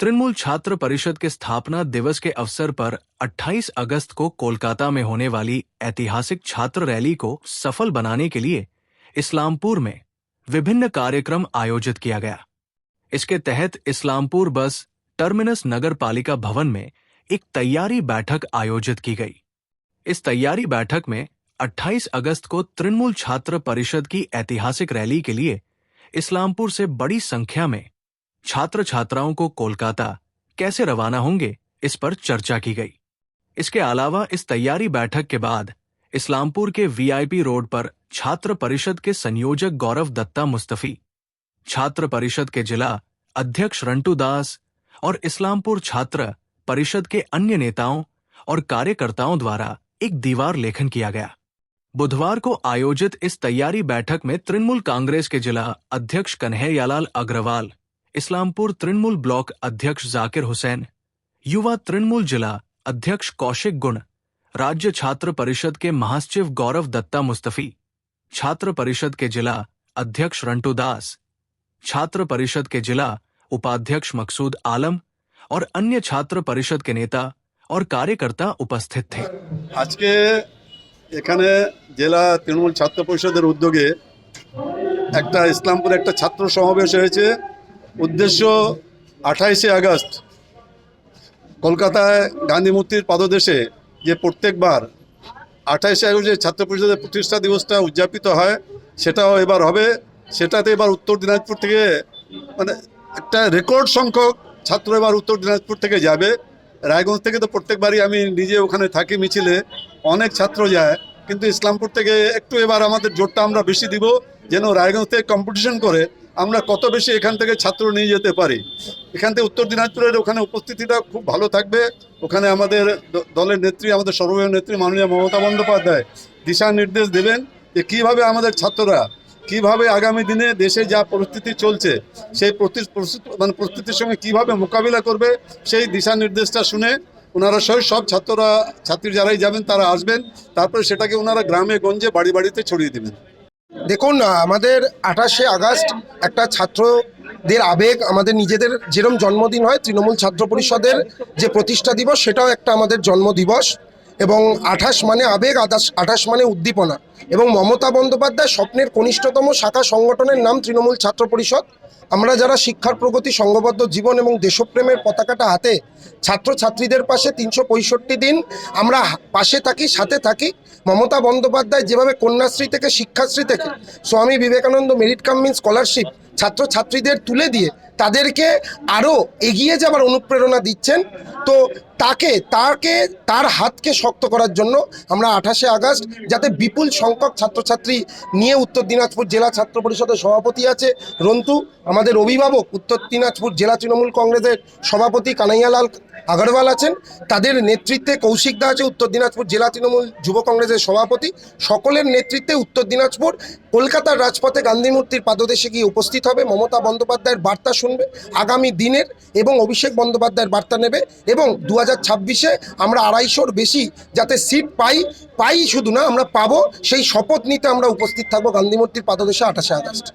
तृणमूल छात्र परिषद के स्थापना दिवस के अवसर पर 28 अगस्त को कोलकाता में होने वाली ऐतिहासिक छात्र रैली को सफल बनाने के लिए इस्लामपुर में विभिन्न कार्यक्रम आयोजित किया गया। इसके तहत इस्लामपुर बस टर्मिनस नगर पालिका भवन में एक तैयारी बैठक आयोजित की गई। इस तैयारी बैठक में 28 अगस्त को तृणमूल छात्र परिषद की ऐतिहासिक रैली के लिए इस्लामपुर से बड़ी संख्या में छात्र छात्राओं को कोलकाता कैसे रवाना होंगे, इस पर चर्चा की गई। इसके अलावा इस तैयारी बैठक के बाद इस्लामपुर के वीआईपी रोड पर छात्र परिषद के संयोजक गौरव दत्ता मुस्तफी, छात्र परिषद के जिला अध्यक्ष रंटू दास और इस्लामपुर छात्र परिषद के अन्य नेताओं और कार्यकर्ताओं द्वारा एक दीवार लेखन किया गया। बुधवार को आयोजित इस तैयारी बैठक में तृणमूल कांग्रेस के जिला अध्यक्ष कन्हैयालाल अग्रवाल, इस्लामपुर तृणमूल ब्लॉक अध्यक्ष जाकिर हुसैन, युवा तृणमूल जिला अध्यक्ष कौशिक गुण, राज्य छात्र परिषद के महासचिव गौरव दत्ता मुस्तफी, छात्र परिषद के जिला अध्यक्ष रंटू दास, छात्र परिषद के जिला उपाध्यक्ष मकसूद आलम और अन्य छात्र परिषद के नेता और कार्यकर्ता उपस्थित थे। आज के এখানে জেলা তৃণমূল ছাত্র পরিষদের উদ্যোগে একটা ইসলামপুরে একটা ছাত্র সমাবেশ হয়েছে। উদ্দেশ্য 28শে আগস্ট কলকাতায় গান্ধী মূর্তির পাদদেশে যে প্রত্যেকবার 28শে আগস্ট যে ছাত্র পরিষদের প্রতিষ্ঠা দিবসটা উদযাপিত হয় সেটাও এবার হবে। সেটাতে এবার উত্তর দিনাজপুর থেকে মানে একটা রেকর্ড সংখ্যক ছাত্র এবার উত্তর দিনাজপুর থেকে যাবে। রায়গঞ্জ থেকে তো প্রত্যেকবারই আমি নিজে ওখানে থাকি, মিছিলে অনেক ছাত্র যায়, কিন্তু ইসলামপুর থেকে একটু এবার আমাদের জোরটা আমরা বেশি দিব, যেন রায়গঞ্জ থেকে কম্পিটিশন করে আমরা কত বেশি এখান থেকে ছাত্র নিয়ে যেতে পারি। এখান থেকে উত্তর দিনাজপুরের ওখানে উপস্থিতিটা খুব ভালো থাকবে। ওখানে আমাদের দলের নেত্রী, আমাদের সর্বভারতীয় নেত্রী মাননীয় মমতা বন্দ্যোপাধ্যায় দিশা নির্দেশ দেবেন যে কীভাবে আমাদের ছাত্ররা কিভাবে আগামী দিনে দেশে যা পরিস্থিতি চলছে সেই পরিস্থিতির সঙ্গে কিভাবে মোকাবিলা করবে সেই দিশা নির্দেশটা শুনে ওনারা সব ছাত্রী যারাই যাবেন তারা আসবেন, তারপরে সেটাকে ওনারা গ্রামে গঞ্জে বাড়ি বাড়িতে ছড়িয়ে দেবেন। দেখুন, আমাদের 28শে আগস্ট একটা ছাত্রদের আবেগ, আমাদের নিজেদের যেরকম জন্মদিন হয় তৃণমূল ছাত্র পরিষদের যে প্রতিষ্ঠা দিবস সেটাও একটা আমাদের জন্মদিবস। এবং 28 মানে আবেগ, 28 মানে উদ্দীপনা। এবং মমতা বন্দ্যোপাধ্যায় স্বপ্নের কনিষ্ঠতম শাখা সংগঠনের নাম তৃণমূল ছাত্র পরিষদ। আমরা যারা শিক্ষার প্রগতি, সংঘবদ্ধ জীবন এবং দেশপ্রেমের পতাকাটা হাতে ছাত্রছাত্রীদের পাশে 365 দিন আমরা পাশে থাকি, সাথে থাকি। মমতা বন্দ্যোপাধ্যায় যেভাবে কন্যাশ্রী থেকে, শিক্ষাশ্রী থেকে Swami Vivekananda merit cum means scholarship ছাত্রছাত্রীদের তুলে দিয়ে তাদেরকে আরও এগিয়ে যাবার অনুপ্রেরণা দিচ্ছেন, তো তার হাতকে শক্ত করার জন্য আমরা 28শে আগস্ট যাতে বিপুল সংখ্যক ছাত্রছাত্রী নিয়ে, উত্তর দিনাজপুর জেলা ছাত্র পরিষদের সভাপতি আছে রন্তু, আমাদের অভিভাবক উত্তর দিনাজপুর জেলা তৃণমূল কংগ্রেসের সভাপতি কানাইয়ালাল আগরওয়াল আছেন, তাদের নেতৃত্বে কৌশিক দা আছে উত্তর দিনাজপুর জেলা তৃণমূল যুব কংগ্রেসের সভাপতি, সকলের নেতৃত্বে উত্তর দিনাজপুর কলকাতার রাজপথে গান্ধী মূর্তির পাদদেশে গিয়ে উপস্থিত হবে। মমতা বন্দ্যোপাধ্যায়ের বার্তা শুনবে আগামী দিনের এবং অভিষেক বন্দ্যোপাধ্যায়ের বার্তা নেবে। এবং 2026-এ আমরা 250-র বেশি যাতে সিট পাই শুধু না, আমরা পাবো, সেই শপথ নিতে আমরা উপস্থিত থাকবো গান্ধী মূর্তির পাদদেশে 28শে আগস্ট।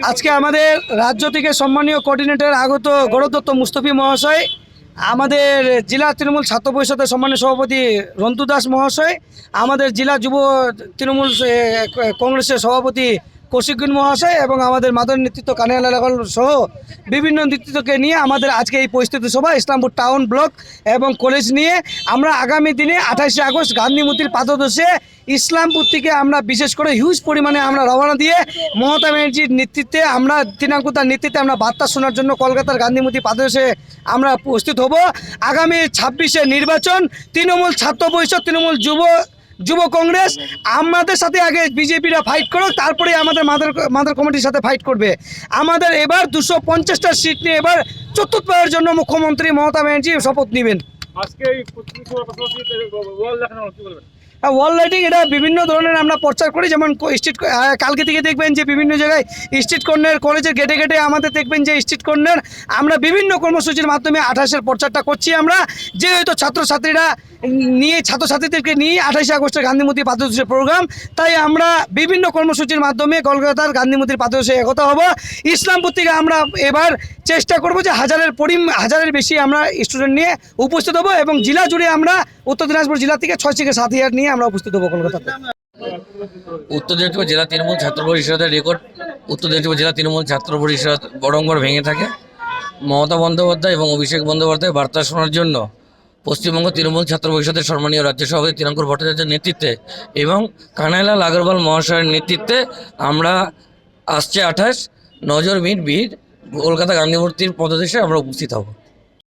আজকে আমাদের রাজ্য থেকে সম্মানীয় কোঅর্ডিনেটর আগত গৌরব দত্ত মুস্তফি মহাশয়, আমাদের জেলা তৃণমূল ছাত্র পরিষদের সম্মানীয় সভাপতি রন্তু দাস মহাশয়, আমাদের জেলা যুব তৃণমূল কংগ্রেসের সভাপতি কৌশিকুন মহাশয় এবং আমাদের মাদর নেতৃত্ব কানাইয়ালাল সহ বিভিন্ন নেতৃত্বকে নিয়ে আমাদের আজকে এই পরিস্থিতি সভা ইসলামপুর টাউন ব্লক এবং কলেজ নিয়ে আমরা আগামী দিনে 28শে আগস্ট গান্ধী মূর্তির পাদদেশে ইসলামপুর থেকে আমরা বিশেষ করে হিউজ পরিমাণে আমরা রওনা দিয়ে মমতা ব্যানার্জির নেতৃত্বে, আমরা তৃণাঙ্কুতার নেতৃত্বে আমরা বার্তা শোনার জন্য কলকাতার গান্ধী মূর্তির পাদদেশে আমরা উপস্থিত হব। আগামী 26-এ নির্বাচন, তৃণমূল ছাত্র পরিষদ, তৃণমূল যুব কংগ্রেস আমাদের সাথে আগে বিজেপিরা ফাইট করো, তারপরে আমাদের মাদার কমিটির সাথে ফাইট করবে। আমাদের এবার 250টা সিট নিয়ে এবার চতুর্থবারের জন্য মুখ্যমন্ত্রী মমতা ব্যানার্জি শপথ নেবেন। ওয়াল লাইটিং এটা বিভিন্ন ধরনের আমরা প্রচার করি, যেমন স্ট্রিট কালকে থেকে দেখবেন যে বিভিন্ন জায়গায় স্ট্রিট কর্নার, কলেজের গেটে গেটে আমাদের দেখবেন যে স্ট্রিট কর্নার, আমরা বিভিন্ন কর্মসূচির মাধ্যমে 28-এর প্রচারটা করছি। আমরা যেহেতু ছাত্রছাত্রীরা নিয়ে ছাত্রছাত্রীদেরকে নিয়ে 28 আগস্টের গান্ধী মূর্তি পাদযাত্রা প্রোগ্রাম, তাই আমরা বিভিন্ন কর্মসূচির মাধ্যমে কলকাতার গান্ধী মূর্তির পাদযাত্রায় একতা হব। ইসলামপুর থেকে আমরা এবার চেষ্টা করব যে হাজারের বেশি আমরা স্টুডেন্ট নিয়ে উপস্থিত হব এবং জেলা জুড়ে আমরা উত্তর দিনাজপুর জেলা থেকে 6 থেকে 7,000 নিয়ে আমরা উপস্থিত হব কলকাতাতে। উত্তর দিনাজপুর জেলা তৃণমূল ছাত্র পরিষদের রেকর্ড উত্তর দিনাজপুর জেলা তৃণমূল ছাত্র পরিষদ বড়ম্বর ভেঙে থাকে। মমতা বন্দ্যোপাধ্যায় এবং অভিষেক বন্দ্যোপাধ্যায় বার্তা শোনার জন্য পশ্চিমবঙ্গ তৃণমূল ছাত্র পরিষদের সম্মানীয় রাজ্য সভাপতি তিনাঙ্কুর ভট্টাচার্যের নেতৃত্বে এবং কানাইলাল আগরওয়াল মহাশয়ের নেতৃত্বে আমরা আসছে 28 নজর ভিড় কলকাতা গান্ধী মূর্তির পদদেশে আমরা উপস্থিত হব।